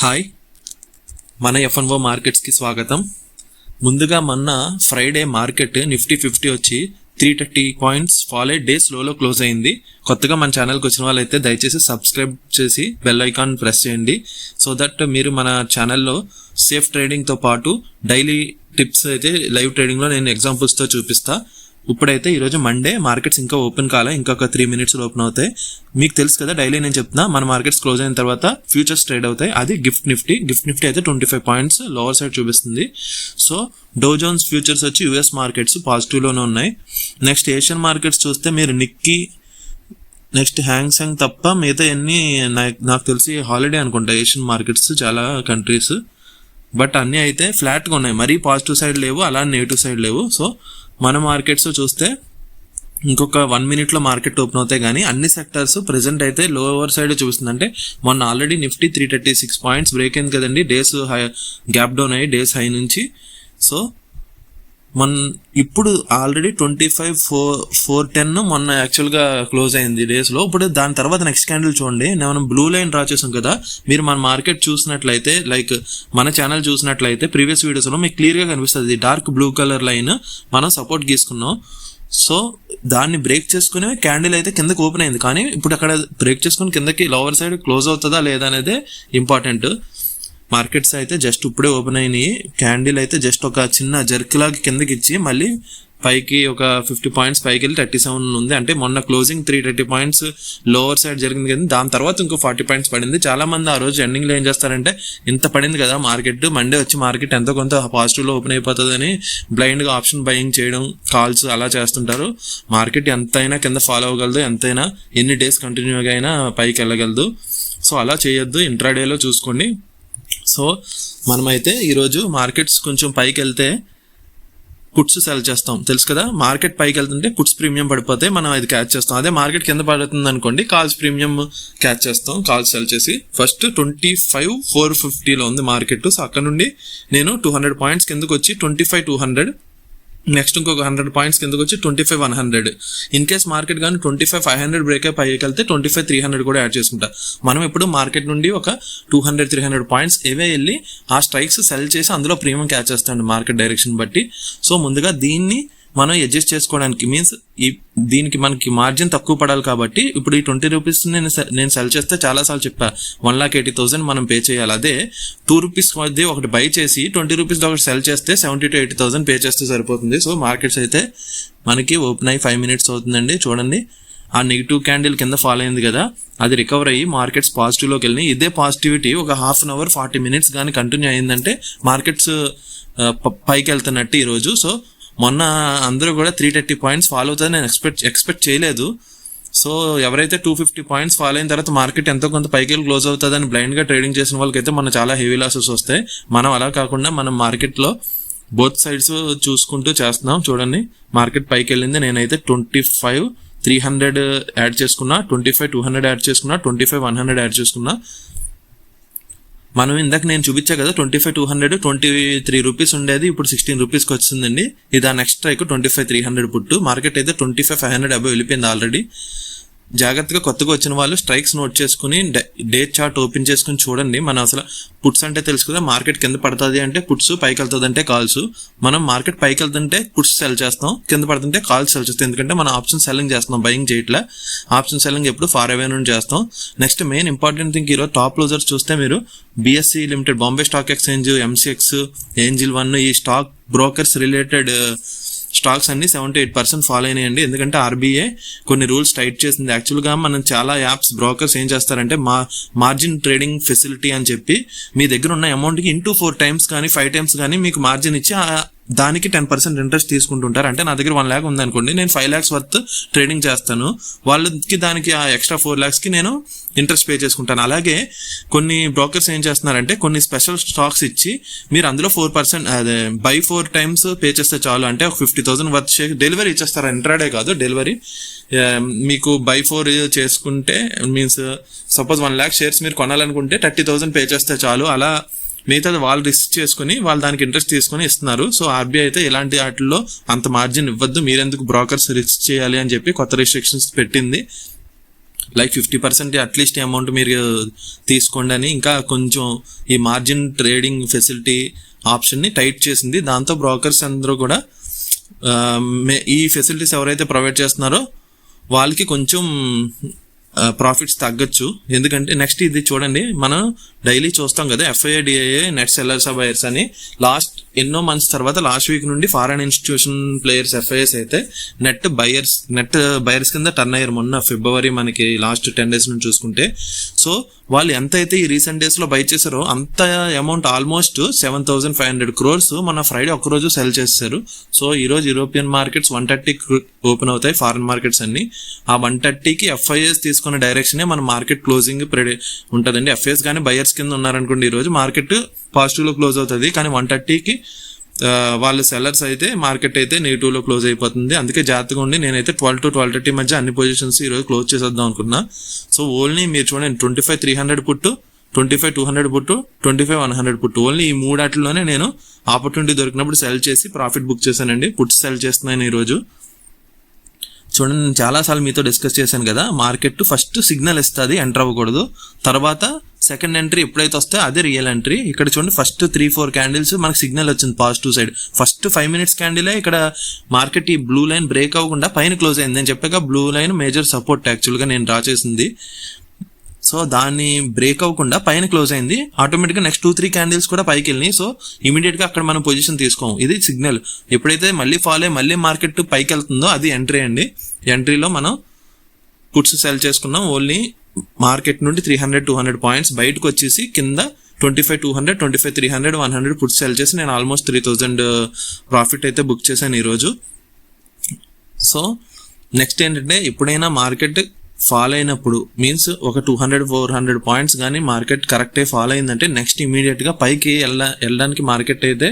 Hi, మన F&O మార్కెట్స్కి స్వాగతం. ముందుగా మొన్న ఫ్రైడే మార్కెట్ నిఫ్టీ 50 వచ్చి 330 పాయింట్స్ ఫాల్ అయ్యి డే స్లోలో క్లోజ్ అయింది. కొత్తగా మన ఛానల్కి వచ్చిన వాళ్ళైతే దయచేసి సబ్స్క్రైబ్ చేసి బెల్ ఐకాన్ ప్రెస్ చేయండి. సో దట్ మీరు మన ఛానల్లో సేఫ్ ట్రేడింగ్తో పాటు డైలీ టిప్స్ అయితే లైవ్ ట్రేడింగ్లో నేను ఎగ్జాంపుల్స్తో చూపిస్తా. ఇప్పుడైతే ఈరోజు మండే, మార్కెట్స్ ఇంకా ఓపెన్ కాలే, ఇంకొక 3 minutes ఓపెన్ అవుతాయి. మీకు తెలుసు కదా, డైలీ నేను చెప్తున్నా మన మార్కెట్స్ క్లోజ్ అయిన తర్వాత ఫ్యూచర్స్ ట్రేడ్ అవుతాయి. అది గిఫ్ట్ నిఫ్టీ అయితే 25 పాయింట్స్ లోవర్ సైడ్ చూపిస్తుంది. సో డౌ జోన్స్ ఫ్యూచర్స్ వచ్చి యూఎస్ మార్కెట్స్ పాజిటివ్లోనే ఉన్నాయి. నెక్స్ట్ ఏషియన్ మార్కెట్స్ చూస్తే మీరు నిక్కీ, నెక్స్ట్ హ్యాంగ్ సెంగ్ తప్ప మిగతా అన్ని నాకు తెలిసి హాలిడే అనుకుంటా ఏషియన్ మార్కెట్స్ చాలా కంట్రీస్. బట్ అన్నీ అయితే ఫ్లాట్గా ఉన్నాయి, మరీ పాజిటివ్ సైడ్ లేవు, అలా నెగిటివ్ సైడ్ లేవు. సో మన మార్కెట్స్ చూస్తే ఇంకొక 1 minute మార్కెట్ ఓపెన్ అవుతాయి, కానీ అన్ని సెక్టర్స్ ప్రెసెంట్ అయితే లోవర్ సైడ్ చూపిస్తుంది. అంటే మొన్న ఆల్రెడీ నిఫ్టీ 336 పాయింట్స్ బ్రేక్ అయింది కదండి, డేస్ హై గ్యాప్ డౌన్ అయ్యి డేస్ హై నుంచి. సో ఇప్పుడు ఆల్రెడీ 25,410 మొన్న యాక్చువల్గా క్లోజ్ అయింది డేస్లో. ఇప్పుడు దాని తర్వాత నెక్స్ట్ క్యాండిల్ చూడండి, మనం బ్లూ లైన్ డ్రా చేసాం కదా. మీరు మన మార్కెట్ చూసినట్లయితే, లైక్ మన ఛానల్ చూసినట్లయితే ప్రీవియస్ వీడియోస్లో మీకు క్లియర్గా కనిపిస్తుంది. డార్క్ బ్లూ కలర్ లైన్ మనం సపోర్ట్ గీసుకున్నాం. సో దాన్ని బ్రేక్ చేసుకుని క్యాండిల్ అయితే కిందకి ఓపెన్ అయింది, కానీ ఇప్పుడు అక్కడ బ్రేక్ చేసుకుని కిందకి లోవర్ సైడ్ క్లోజ్ అవుతుందా లేదా అనేది ఇంపార్టెంట్. మార్కెట్స్ అయితే జస్ట్ ఇప్పుడే ఓపెన్ అయినాయి. క్యాండిల్ అయితే జస్ట్ ఒక చిన్న జర్క్ లాగా కిందకి ఇచ్చి మళ్ళీ పైకి ఒక 50 పాయింట్స్ పైకి వెళ్ళి 37 ఉంది. అంటే మొన్న క్లోజింగ్ 330 పాయింట్స్ లోవర్ సైడ్ జరిగింది కదా, దాని తర్వాత ఇంకో 40 పాయింట్స్ పడింది. చాలా మంది ఆ రోజు ఎండింగ్లో ఏం చేస్తారంటే, ఇంత పడింది కదా మార్కెట్, మండే వచ్చి మార్కెట్ ఎంతో కొంత పాజిటివ్లో ఓపెన్ అయిపోతుందని బ్లైండ్గా ఆప్షన్ బయింగ్ చేయడం, కాల్స్ అలా చేస్తుంటారు. మార్కెట్ ఎంతైనా కింద ఫాలో అవ్వగలదు, ఎంతైనా ఎన్ని డేస్ కంటిన్యూగా అయినా పైకి వెళ్ళగలదు. సో అలా చేయొద్దు, ఇంట్రాడేలో చూసుకోండి. సో మనమైతే ఈరోజు మార్కెట్స్ కొంచెం పైకి వెళ్తే పుట్స్ సెల్ చేస్తాం, తెలుసు కదా. మార్కెట్ పైకి వెళ్తుంటే పుట్స్ ప్రీమియం పడిపోతే మనం అది క్యాచ్ చేస్తాం. అదే మార్కెట్ కింద పడుతుంది అనుకోండి, కాల్స్ ప్రీమియం క్యాచ్ చేస్తాం. కాల్స్ సెల్ చేసి ఫస్ట్ 25,450లో ఉంది మార్కెట్. సో అక్కడ నుండి నేను 200 పాయింట్స్ కిందకు వచ్చి 25,200, నెక్స్ట్ ఇంకొక 100 పాయింట్స్ కిందకు వచ్చి 25,100. ఇన్ కేస్ మార్కెట్ కానీ 25,500 బ్రేకప్ పైకి వెళ్తే 25,300 కూడా యాడ్ చేసుకుంటా. మనం ఇప్పుడు మార్కెట్ నుండి ఒక 200-300 పాయింట్స్ ఏవే వెళ్ళి ఆ స్ట్రైక్స్ సెల్ చేసి అందులో ప్రీమియం క్యాచ్ చేస్తాండి మార్కెట్ డైరెక్షన్ బట్టి. సో ముందుగా దీన్ని మనం అడ్జస్ట్ చేసుకోవడానికి, మీన్స్ దీనికి మనకి మార్జిన్ తక్కువ పడాలి కాబట్టి ఇప్పుడు ఈ 20 రూపీస్ నేను సెల్ చేస్తే చాలాసార్లు చెప్పా, 1,80,000 మనం పే చేయాలి. అదే 2 రూపీస్ ఒకటి బై చేసి 20 రూపీస్ ఒకటి సెల్ చేస్తే 70,000-80,000 పే చేస్తే సరిపోతుంది. సో మార్కెట్స్ అయితే మనకి ఓపెన్ అయ్యి 5 minutes అవుతుందండి. చూడండి, ఆ నెగిటివ్ క్యాండిల్ కింద ఫాలో అయింది కదా, అది రికవర్ అయ్యి మార్కెట్స్ పాజిటివ్లోకి వెళ్ళినాయి. ఇదే పాజిటివిటీ ఒక 1/2 hour 40 minutes కానీ కంటిన్యూ అయిందంటే మార్కెట్స్ పైకి వెళ్తున్నట్టు ఈరోజు. సో మొన్న అందరూ కూడా 330 పాయింట్స్ ఫాలో అవుతుంది నేను ఎక్స్పెక్ట్ చేయలేదు. సో ఎవరైతే 250 పాయింట్స్ ఫాలో అయిన తర్వాత మార్కెట్ ఎంతో కొంత పైకి వెళ్ళి క్లోజ్ అవుతుందని బ్లైండ్గా ట్రేడింగ్ చేసిన వాళ్ళకైతే మన చాలా హెవీ లాసెస్ వస్తాయి. మనం అలా కాకుండా మనం మార్కెట్లో బోత్ సైడ్స్ చూసుకుంటూ చేస్తున్నాం. చూడండి, మార్కెట్ పైకి వెళ్ళింది, నేనైతే 25,300 యాడ్ చేసుకున్నా, 25,200 యాడ్ చేసుకున్నా, 25,100 యాడ్ చేసుకున్నా. మనం ఇందాక నేను చూపించా కదా 25,200 23 రూపీస్ ఉండేది, ఇప్పుడు 16 రూపీస్కి వచ్చిందండి. ఇది ఆ నెక్స్ట్ స్ట్రైక్ 25,300 పుట్టు. మార్కెట్ అయితే 25,500 అబౌవ్ వెళ్ళిపోయింది ఆల్రెడీ. జాగ్రత్తగా కొత్తగా వచ్చిన వాళ్ళు స్ట్రైక్స్ నోట్ చేసుకుని డే చార్ట్ ఓపెన్ చేసుకుని చూడండి. మనం అసలు పుట్స్ అంటే తెలుసు కదా, మార్కెట్ కింద పడుతుంది అంటే పుట్స్, పైకి వెళ్తుంది అంటే కాల్స్. మనం మార్కెట్ పైకి వెళ్తుంటే పుట్స్ సెల్ చేస్తాం, కింద పడుతుంటే కాల్స్ సెల్ చేస్తాం. ఎందుకంటే మనం ఆప్షన్ సెల్లింగ్ చేస్తున్నాం, బయింగ్ చేయట్లే. ఆప్షన్ సెల్లింగ్ ఎప్పుడు ఫార్ అవే నుండి చేస్తాం. నెక్స్ట్ మెయిన్ ఇంపార్టెంట్ థింగ్, ఈరోజు టాప్ క్లోజర్స్ చూస్తే మీరు BSE limited, Bombay stock exchange, MCX, angel 1, ఈ స్టాక్ బ్రోకర్స్ రిలేటెడ్ స్టాక్స్ అన్ని 78% ఫాలో అయినాయండి. ఎందుకంటే RBI కొన్ని రూల్స్ టైట్ చేసింది. యాక్చువల్గా మనం చాలా యాప్స్ బ్రోకర్స్ ఏం చేస్తారంటే మార్జిన్ ట్రేడింగ్ ఫెసిలిటీ అని చెప్పి మీ దగ్గర ఉన్న అమౌంట్కి ఇంటూ 4 times కానీ 5 times కానీ మీకు మార్జిన్ ఇచ్చి దానికి 10% ఇంట్రెస్ట్ తీసుకుంటుంటారు. అంటే నా దగ్గర 1 lakh ఉందనుకోండి, నేను 5 lakhs వర్త్ ట్రేడింగ్ చేస్తాను, వాళ్ళకి దానికి ఆ ఎక్స్ట్రా 4 lakhsకి నేను ఇంట్రెస్ట్ పే చేసుకుంటాను. అలాగే కొన్ని బ్రోకర్స్ ఏం చేస్తున్నారంటే కొన్ని స్పెషల్ స్టాక్స్ ఇచ్చి మీరు అందులో 4% అదే బై 4 times పే చేస్తే చాలు, అంటే ఒక 50,000 వర్త్ షేర్ డెలివరీ ఇచ్చేస్తారు. ఇంట్రాడే కాదు, డెలివరీ. మీకు బై 4 చేసుకుంటే మీన్స్ సపోజ్ 1 lakh షేర్స్ మీరు కొనాలనుకుంటే 30,000 పే చేస్తే చాలు. అలా మిగతాది వాళ్ళు రిస్క్ చేసుకుని వాళ్ళు దానికి ఇంట్రెస్ట్ తీసుకుని ఇస్తున్నారు. సో RBI అయితే ఇలాంటి వాటిల్లో అంత మార్జిన్ ఇవ్వద్దు, మీరెందుకు బ్రోకర్స్ రిస్క్ చేయాలి అని చెప్పి కొత్త రిస్ట్రిక్షన్స్ పెట్టింది. లైక్ 50% అట్లీస్ట్ అమౌంట్ మీరు తీసుకోండి అని ఇంకా కొంచెం ఈ మార్జిన్ ట్రేడింగ్ ఫెసిలిటీ ఆప్షన్ని టైట్ చేసింది. దాంతో బ్రోకర్స్ అందరూ కూడా ఈ ఫెసిలిటీస్ ఎవరైతే ప్రొవైడ్ చేస్తున్నారో వాళ్ళకి కొంచెం ప్రాఫిట్స్ తగ్గచ్చు. ఎందుకంటే నెక్స్ట్ ఇది చూడండి, మనం డైలీ చూస్తాం కదా FII-DII నెట్ సెల్లర్స్ బయర్స్ అని. లాస్ట్ ఎన్నో మంత్స్ తర్వాత లాస్ట్ వీక్ నుండి ఫారెన్ ఇన్స్టిట్యూషన్ ప్లేయర్స్ FIIs అయితే నెట్ బయర్స్ కింద టర్న్ అయ్యారు. మొన్న ఫిబ్రవరి మనకి లాస్ట్ 10 days నుంచి చూసుకుంటే. సో వాళ్ళు ఎంత అయితే ఈ రీసెంట్ డేస్ లో బై చేశారో అంత అమౌంట్ ఆల్మోస్ట్ 7,500 crores మన ఫ్రైడే ఒక్కరోజు సెల్ చేశారు. సో ఈ రోజు యూరోపియన్ మార్కెట్స్ 130 ఓపెన్ అవుతాయి, ఫారెన్ మార్కెట్స్ అన్ని. ఆ 130కి FIIs తీసుకున్న డైరెక్షన్ మన మార్కెట్ క్లోజింగ్ ఉంటుందండి. FIIs కానీ బయర్స్ కింద ఉన్నారనుకోండి, ఈ రోజు మార్కెట్ పాజిటివ్ లో క్లోజ్ అవుతుంది. కానీ 130కి వాళ్ళ సెల్లర్స్ అయితే మార్కెట్ అయితే నెగిటివ్ లో క్లోజ్ అయిపోతుంది. అందుకే జాగ్రత్తగా ఉండి నేనైతే 12 to 12:30 మధ్య అన్ని పొజిషన్స్ ఈ రోజు క్లోజ్ చేసేద్దాం అనుకున్నా. సో ఓన్లీ మీరు చూడండి 25,300 పుట్టు, 25,200 పుట్టు, 25,100 పుట్టు, ఓన్లీ ఈ మూడాటిలోనే నేను ఆపర్చునిటీ దొరికినప్పుడు సెల్ చేసి ప్రాఫిట్ బుక్ చేశానండి. పుట్స్ సెల్ చేస్తున్నాను ఈ రోజు. చూడండి, నేను చాలాసార్లు మీతో డిస్కస్ చేశాను కదా, మార్కెట్ ఫస్ట్ సిగ్నల్ ఇస్తుంది, ఎంటర్ అవ్వకూడదు. తర్వాత సెకండ్ ఎంట్రీ ఎప్పుడైతే వస్తే అదే రియల్ ఎంట్రీ. ఇక్కడ చూడండి, ఫస్ట్ 3-4 క్యాండిల్స్ మనకు సిగ్నల్ వచ్చింది పాజిటివ్ సైడ్. ఫస్ట్ 5 minutes క్యాండిలే ఇక్కడ మార్కెట్ ఈ బ్లూ లైన్ బ్రేక్ అవ్వకుండా పైన క్లోజ్ అయింది. నేను చెప్పాక బ్లూ లైన్ మేజర్ సపోర్ట్ యాక్చువల్గా నేను డ్రా చేసింది. సో దాన్ని బ్రేక్ అవ్వకుండా పైన క్లోజ్ అయింది. ఆటోమేటిక్గా నెక్స్ట్ 2-3 క్యాండిల్స్ కూడా పైకి వెళ్ళినాయి. సో ఇమీడియట్ గా అక్కడ మనం పొజిషన్ తీసుకోము. ఇది సిగ్నల్. ఎప్పుడైతే మళ్ళీ ఫాల్ అయ్యి మళ్ళీ మార్కెట్ పైకి వెళ్తుందో అది ఎంట్రీ అండి. ఎంట్రీలో మనం పుట్స్ సెల్ చేసుకున్నాం. ఓన్లీ మార్కెట్ నుండి 300-200 పాయింట్స్ బయటకు వచ్చేసి కింద 25,200, 25,300, 100 పుట్స్ సెల్ చేసి నేను ఆల్మోస్ట్ 3,000 ప్రాఫిట్ అయితే బుక్ చేశాను ఈరోజు. సో నెక్స్ట్ ఏంటంటే, ఎప్పుడైనా మార్కెట్ ఫాల్ అయినప్పుడు మీన్స్ ఒక 200-400 పాయింట్స్ కానీ మార్కెట్ కరెక్టే ఫాల్ అయిందంటే నెక్స్ట్ ఇమీడియట్ గా పైకి వెళ్ళడానికి మార్కెట్ అయితే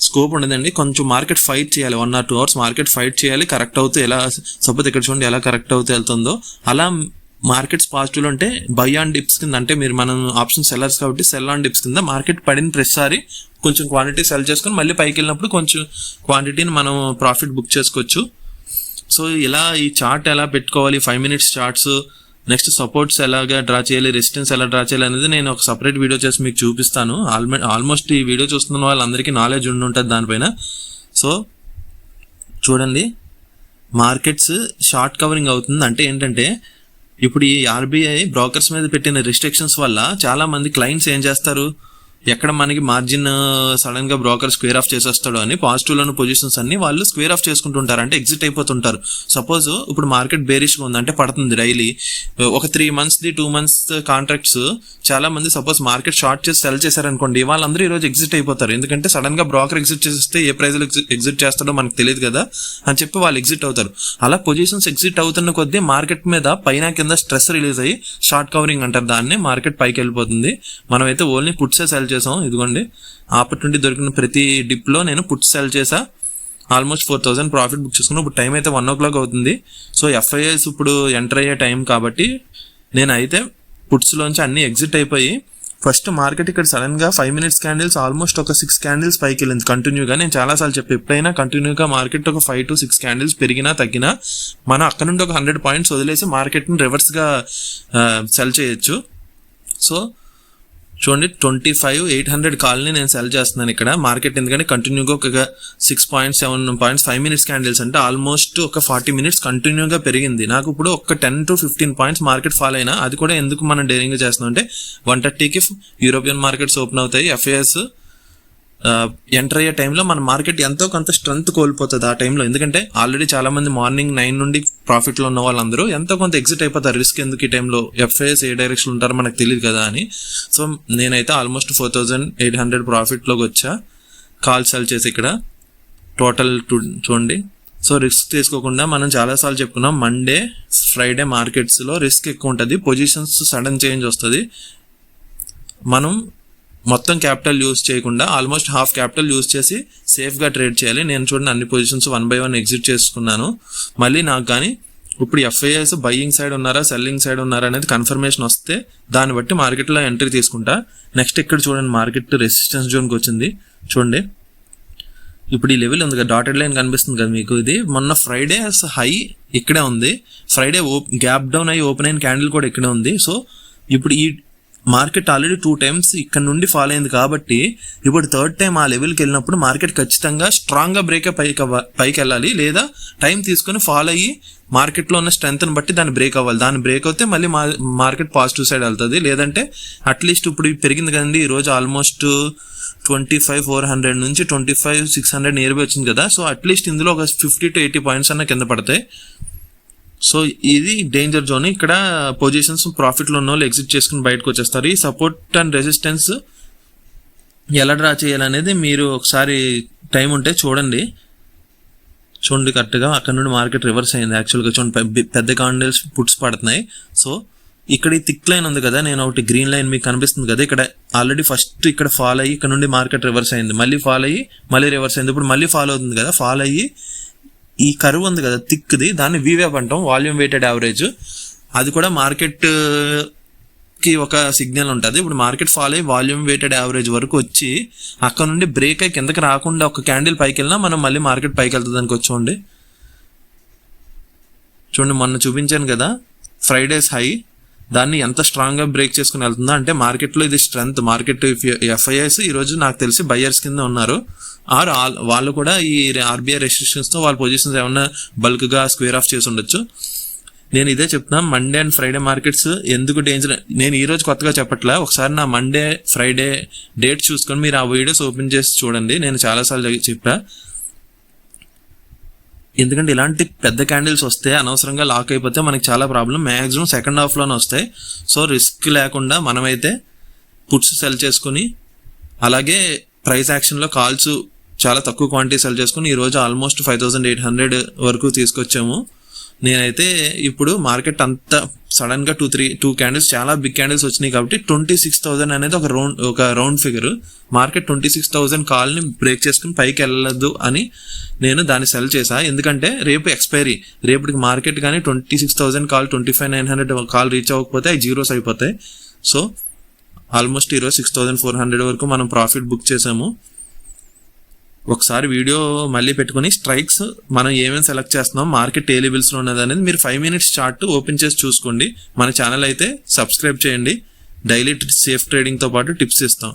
స్కోప్ ఉండదండి. కొంచెం మార్కెట్ ఫైట్ చేయాలి, 1 or 2 hours మార్కెట్ ఫైట్ చేయాలి. కరెక్ట్ అవుతూ ఎలా సపోజ్ ఇక్కడ చూడండి ఎలా కరెక్ట్ అవుతూ వెళ్తుందో అలా మార్కెట్స్ పాజిటివ్ అంటే బై ఆన్ డిప్స్ కింద, అంటే మీరు మనం ఆప్షన్ సెల్లర్స్ కాబట్టి సెల్ ఆన్ డిప్స్ కింద మార్కెట్ పడిన ప్రతిసారి కొంచెం క్వాంటిటీ సెల్ చేసుకొని మళ్ళీ పైకి వెళ్ళినప్పుడు కొంచెం క్వాంటిటీని మనం ప్రాఫిట్ బుక్ చేసుకోవచ్చు. సో ఇలా ఈ చార్ట్ ఎలా పెట్టుకోవాలి, 5 minutes చార్ట్స్, నెక్స్ట్ సపోర్ట్స్ ఎలాగా డ్రా చేయాలి, రెసిస్టెన్స్ ఎలా డ్రా చేయాలి అనేది నేను ఒక సపరేట్ వీడియో చేసి మీకు చూపిస్తాను. ఆల్మోస్ట్ ఈ వీడియో చూస్తున్న వాళ్ళందరికీ నాలెడ్జ్ ఉండి ఉంటుంది దానిపైన. సో చూడండి, మార్కెట్స్ షార్ట్ కవరింగ్ అవుతుంది. అంటే ఏంటంటే, ఇప్పుడు ఈ RBI బ్రోకర్స్ మీద పెట్టిన రిస్ట్రిక్షన్స్ వల్ల చాలా మంది క్లయింట్స్ ఏం చేస్తారు, ఎక్కడ మనకి మార్జిన్ సడన్ గా బ్రోకర్ స్క్వేర్ ఆఫ్ చేసేస్తాడు అని పాజిటివ్ లోని పొజిషన్స్ అన్ని వాళ్ళు స్క్వేర్ ఆఫ్ చేసుకుంటుంటారు, అంటే ఎగ్జిట్ అయిపోతుంటారు. సపోజ్ ఇప్పుడు మార్కెట్ బేరిష్ గా ఉంది అంటే పడుతుంది డైలీ ఒక 3 months 2 months కాంట్రాక్ట్స్ చాలా మంది సపోజ్ మార్కెట్ షార్ట్ చేసి సెల్ చేశారనుకోండి, వాళ్ళందరూ ఈ రోజు ఎగ్జిట్ అయిపోతారు. ఎందుకంటే సడన్ గా బ్రోకర్ ఎగ్జిట్ చేస్తే ఏ ప్రైస్ లో ఎగ్జిట్ చేస్తాడో మనకు తెలియదు కదా అని చెప్పి వాళ్ళు ఎగ్జిట్ అవుతారు. అలా పొజిషన్స్ ఎగ్జిట్ అవుతున్న కొద్దీ మార్కెట్ మీద పైన కింద స్ట్రెస్ రిలీజ్ అయ్యి షార్ట్ కవరింగ్ అంటారు దాన్ని, మార్కెట్ పైకి వెళ్ళిపోతుంది. మనమైతే ఓన్లీ పుట్సే సెల్ చేసాం. ఇదిగోండి, ఆపర్చునిటీ దొరికిన ప్రతి డిప్ లో నేను పుట్స్ సెల్ చేసా. ఆల్మోస్ట్ 4,000 ప్రాఫిట్ బుక్ చేసుకున్నాను. ఇప్పుడు టైం అయితే 1 o'clock అవుతుంది. సో FIIs ఇప్పుడు ఎంటర్ అయ్యే టైం కాబట్టి నేనైతే పుట్స్ లోంచి అన్ని ఎగ్జిట్ అయిపోయి ఫస్ట్ మార్కెట్ ఇక్కడ సడన్ గా 5 minutes క్యాండిల్స్ ఆల్మోస్ట్ ఒక 6 candles పైకి వెళ్ళింది కంటిన్యూగా. నేను చాలా సార్లు చెప్పి ఎప్పుడైనా కంటిన్యూగా మార్కెట్ ఒక 5 to 6 candles పెరిగినా తగ్గినా మనం అక్కడ నుండి ఒక 100 points వదిలేసి మార్కెట్ ని రివర్స్ గా సెల్ చేయొచ్చు. సో చూడండి, 25,800 కాల్ని నేను సెల్ చేస్తున్నాను ఇక్కడ మార్కెట్. ఎందుకంటే కంటిన్యూగా ఒక 6.7 points 5 minutes క్యాండిల్స్ అంటే ఆల్మోస్ట్ ఒక 40 minutes కంటిన్యూగా పెరిగింది. నాకు ఇప్పుడు ఒక 10 to 15 points మార్కెట్ ఫాల్ అయినా అది కూడా ఎందుకు మనం డేరింగ్ గా చేస్తున్నాం అంటే 130కి యూరోపియన్ మార్కెట్స్ ఓపెన్ అవుతాయి. FIIs ఎంటర్ అయ్యే టైంలో మన మార్కెట్ ఎంతో కొంత స్ట్రెంత్ కోల్పోతుంది ఆ టైంలో. ఎందుకంటే ఆల్రెడీ చాలా మంది మార్నింగ్ 9 నుండి ప్రాఫిట్ లో ఉన్న వాళ్ళందరూ ఎంతో కొంత ఎగ్జిట్ అయిపోతారు. రిస్క్ ఎందుకు ఈ టైంలో, FIIs ఏ డైరెక్షన్ ఉంటారో మనకు తెలియదు కదా అని. సో నేనైతే ఆల్మోస్ట్ 4,800 ప్రాఫిట్ లోకి వచ్చా కాల్ సెల్ చేసి. ఇక్కడ టోటల్ చూడండి. సో రిస్క్ తీసుకోకుండా మనం చాలాసార్లు చెప్పుకున్నాం, మండే ఫ్రైడే మార్కెట్స్ లో రిస్క్ ఎక్కువ ఉంటుంది, పొజిషన్స్ సడన్ చేంజ్ వస్తుంది. మనం మొత్తం క్యాపిటల్ యూజ్ చేయకుండా ఆల్మోస్ట్ హాఫ్ క్యాపిటల్ యూజ్ చేసి సేఫ్ గా ట్రేడ్ చేయాలి. నేను చూడండి అన్ని పొజిషన్స్ 1 by 1 ఎగ్జిట్ చేసుకున్నాను. మళ్ళీ నాకు కానీ ఇప్పుడు FIIs బయ్యింగ్ సైడ్ ఉన్నారా సెల్లింగ్ సైడ్ ఉన్నారా అనేది కన్ఫర్మేషన్ వస్తే దాన్ని బట్టి మార్కెట్ లో ఎంట్రీ తీసుకుంటా. నెక్స్ట్ ఇక్కడ చూడండి, మార్కెట్ రెసిస్టెన్స్ జోన్కి వచ్చింది. చూడండి ఇప్పుడు ఈ లెవెల్ ఉంది కదా, డాటెడ్ లైన్ కనిపిస్తుంది కదా మీకు, ఇది మొన్న ఫ్రైడే హై ఇక్కడే ఉంది, ఫ్రైడే గ్యాప్ డౌన్ అయ్యి ఓపెన్ అయిన క్యాండిల్ కూడా ఇక్కడే ఉంది. సో ఇప్పుడు ఈ మార్కెట్ ఆల్రెడీ 2 times ఇక్కడ నుండి ఫాల్ అయింది కాబట్టి ఇప్పుడు థర్డ్ టైం ఆ లెవెల్కి వెళ్ళినప్పుడు మార్కెట్ ఖచ్చితంగా స్ట్రాంగ్గా బ్రేక్ పైకి వెళ్ళాలి, లేదా టైం తీసుకొని ఫాల్ అయ్యి మార్కెట్లో ఉన్న స్ట్రెంత్ని బట్టి దాన్ని బ్రేక్ అవ్వాలి. దాన్ని బ్రేక్ అవుతే మళ్ళీ మార్కెట్ పాజిటివ్ సైడ్ వెళ్తుంది. లేదంటే అట్లీస్ట్ ఇప్పుడు పెరిగింది కదండి, ఈరోజు ఆల్మోస్ట్ 25,400 నుంచి 25,600 నియర్ బై వచ్చింది కదా. సో అట్లీస్ట్ ఇందులో ఒక 50 to 80 పాయింట్స్ అన్న కింద పడతాయి. సో ఇది డేంజర్ జోన్. ఇక్కడ పొజిషన్స్ ప్రాఫిట్లో ఉన్న వాళ్ళు ఎగ్జిట్ చేసుకుని బయటకు వచ్చేస్తారు. ఈ సపోర్ట్ అండ్ రెసిస్టెన్స్ ఎలా డ్రా చేయాలనేది మీరు ఒకసారి టైం ఉంటే చూడండి కరెక్ట్గా. అక్కడ నుండి మార్కెట్ రివర్స్ అయింది యాక్చువల్గా. చూడండి పెద్ద క్యాండిల్స్ పుట్స్ పడుతున్నాయి. సో ఇక్కడ ఈ థిక్ లైన్ ఉంది కదా, నేను ఒకటి గ్రీన్ లైన్ మీకు కనిపిస్తుంది కదా, ఇక్కడ ఆల్రెడీ ఫస్ట్ ఇక్కడ ఫాల్ అయ్యి ఇక్కడ నుండి మార్కెట్ రివర్స్ అయింది, మళ్ళీ ఫాల్ అయ్యి మళ్ళీ రివర్స్ అయింది, ఇప్పుడు మళ్ళీ ఫాల్ అవుతుంది కదా. ఫాల్ అయ్యి ఈ కర్వ్ ఉంది కదా థిక్ది, దాన్ని వీవేప్ అంటాం, వాల్యూమ్ వెయిటెడ్ యావరేజ్. అది కూడా మార్కెట్ కి ఒక సిగ్నల్ ఉంటుంది. ఇప్పుడు మార్కెట్ ఫాల్ అయ్యి వాల్యూమ్ వెయిటెడ్ యావరేజ్ వరకు వచ్చి అక్కడ నుండి బ్రేక్ అయ్యి కిందకి రాకుండా ఒక క్యాండిల్ పైకి వెళ్ళినా మనం మళ్ళీ మార్కెట్ పైకి వెళ్తుంది అనుకో. చూడండి మొన్న చూపించాను కదా ఫ్రైడేస్ హై, దాన్ని ఎంత స్ట్రాంగ్గా బ్రేక్ చేసుకుని వెళ్తుందో అంటే మార్కెట్లో ఇది స్ట్రెంత్. మార్కెట్ ఎఫ్ఐఎస్ ఈరోజు నాకు తెలిసి బయ్యర్స్ కింద ఉన్నారు, ఆర్ వాళ్ళు కూడా ఈ ఆర్బీఐ రెస్ట్రిక్షన్స్తో వాళ్ళ పొజిషన్స్ ఏమన్నా బల్క్గా స్క్వేర్ ఆఫ్ చేసి ఉండొచ్చు. నేను ఇదే చెప్తున్నా, మండే అండ్ ఫ్రైడే మార్కెట్స్ ఎందుకు డేంజర్. నేను ఈరోజు కొత్తగా చెప్పట్లే, ఒకసారి నా మండే ఫ్రైడే డేట్ చూసుకొని మీరు ఆ వీడియోస్ ఓపెన్ చేసి చూడండి. నేను చాలాసార్లు చెప్పా, ఎందుకంటే ఇలాంటి పెద్ద క్యాండిల్స్ వస్తే అనవసరంగా లాక్ అయిపోతే మనకి చాలా ప్రాబ్లం. మ్యాక్సిమం సెకండ్ హాఫ్లోనే వస్తాయి. సో రిస్క్ లేకుండా మనమైతే పుట్స్ సెల్ చేసుకుని, అలాగే ప్రైస్ యాక్షన్లో కాల్స్ చాలా తక్కువ క్వాంటిటీ సెల్ చేసుకుని ఈరోజు ఆల్మోస్ట్ 5,800 వరకు తీసుకొచ్చాము. నేనైతే ఇప్పుడు మార్కెట్ అంతా సడన్గా 2 క్యాండిల్స్ చాలా బిగ్ క్యాండిల్స్ వచ్చినాయి కాబట్టి 26,000 అనేది ఒక రౌండ్ ఫిగర్. మార్కెట్ 26,000 కాల్ని బ్రేక్ చేసుకుని పైకి వెళ్ళదు అని నేను దాన్ని సెల్ చేశా. ఎందుకంటే రేపు ఎక్స్పైరీ, రేపటికి మార్కెట్ కానీ 26,000 కాల్ 25,900 కాల్ రీచ్ అవ్వకపోతే అవి జీరోస్ అయిపోతాయి. సో ఆల్మోస్ట్ ఈరోజు 6,400 వరకు మనం ప్రాఫిట్ బుక్ చేసాము. ఒకసారి వీడియో మళ్ళీ పెట్టుకుని స్ట్రైక్స్ మనం ఏమేమి సెలెక్ట్ చేస్తున్నాం, మార్కెట్ ఏ లెవెల్స్లో ఉన్నది అనేది మీరు 5 minutes చార్ట్ ఓపెన్ చేసి చూసుకోండి. మన ఛానల్ అయితే సబ్స్క్రైబ్ చేయండి, డైలీ సేఫ్ ట్రేడింగ్తో పాటు టిప్స్ ఇస్తాం.